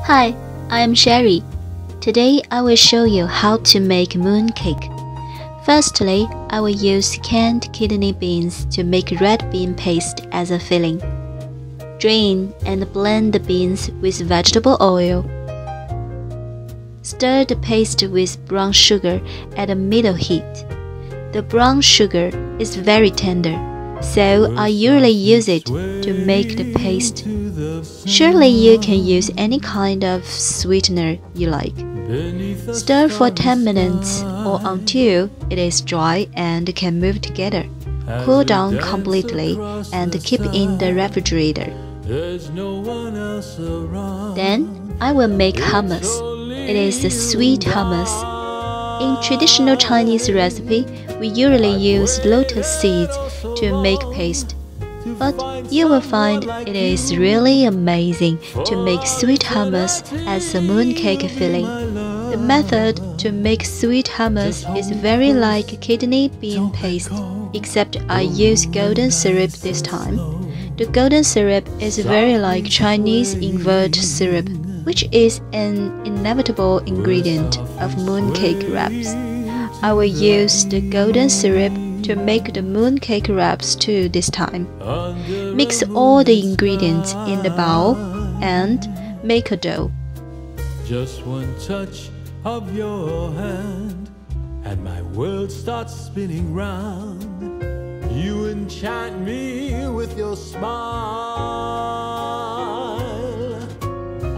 Hi, I am Sherry. Today I will show you how to make mooncake. Firstly, I will use canned kidney beans to make red bean paste as a filling. Drain and blend the beans with vegetable oil. Stir the paste with brown sugar at a middle heat. The brown sugar is very tender, so I usually use it to make the paste. Surely you can use any kind of sweetener you like. Stir for 10 minutes or until it is dry and can move together. Cool down completely and keep in the refrigerator. Then I will make hummus. It is a sweet hummus. In traditional Chinese recipe, we usually use lotus seeds to make paste. But you will find it is really amazing to make sweet hummus as a mooncake filling. The method to make sweet hummus is very like kidney bean paste, except I use golden syrup this time. The golden syrup is very like Chinese invert syrup, which is an inevitable ingredient of mooncake wraps. I will use the golden syrup to make the mooncake wraps too this time. Mix all the ingredients in the bowl and make a dough. Just one touch of your hand and my world starts spinning round. You enchant me with your smile.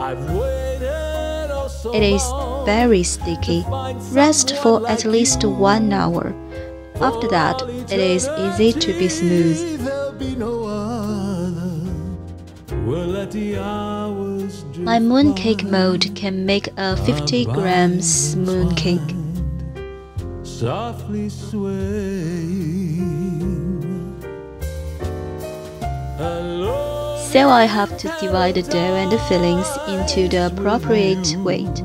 I've waited oh so It is very sticky. Rest for at least 1 hour. After that, it is easy to be smooth. My mooncake mold can make a 50 grams mooncake. Softly swaying. So I have to divide the dough and the fillings into the appropriate weight.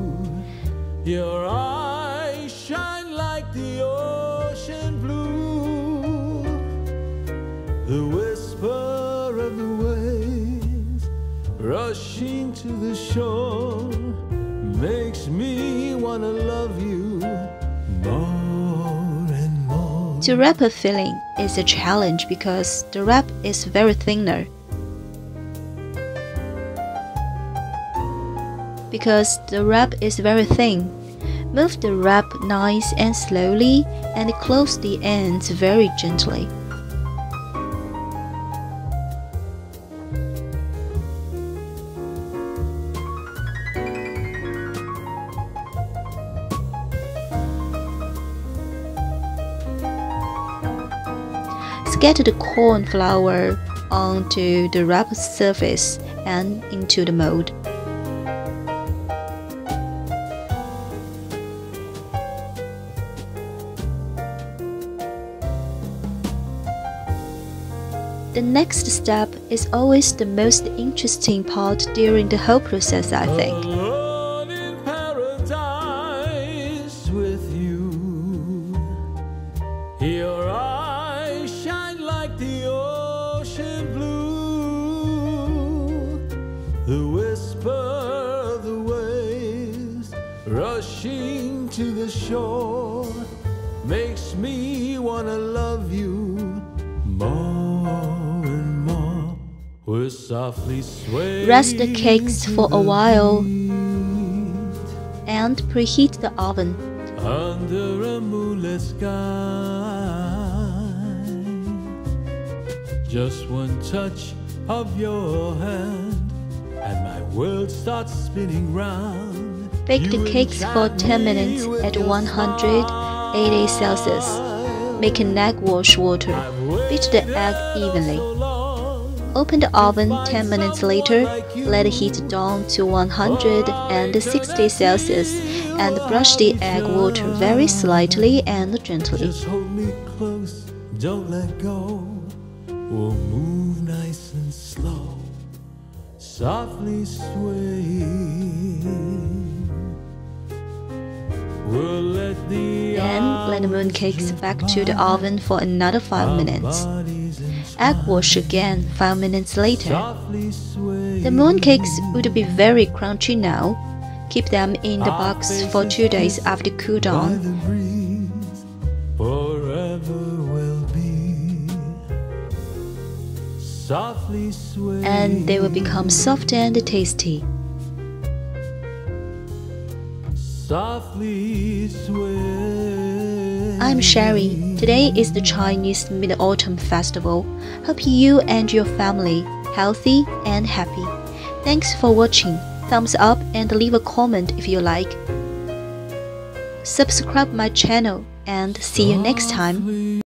Your eyes shine like the ocean blue. The whisper of the waves rushing to the shore makes me wanna love you more and more. To wrap a filling is a challenge because the wrap is very thinner. Because the wrap is very thin, move the wrap nice and slowly and close the ends very gently. Scatter the corn flour onto the wrap surface and into the mold. The next step is always the most interesting part during the whole process, I think. Alone in paradise with you. Your eyes shine like the ocean blue. The whisper of the waves rushing to the shore makes me wanna love you more. Rest the cakes for a while and preheat the oven. Under a moonlit sky, just one touch of your hand and my world starts spinning round. Bake the cakes for 10 minutes at 180 Celsius. Make an egg wash water. Beat the egg evenly. Open the oven 10 minutes later, let it heat down to 160 Celsius and brush the egg water very slightly and gently. Just hold me close, don't let go. We'll move nice and slow, softly swaying. We'll let the mooncakes back to the oven for another 5 minutes. Egg wash again 5 minutes later. The mooncakes would be very crunchy now. Keep them in the box for 2 days after cool down. And they will become soft and tasty. I'm Sherry. Today is the Chinese Mid-Autumn Festival. Hope you and your family healthy and happy. Thanks for watching. Thumbs up and leave a comment if you like. Subscribe my channel and see you next time.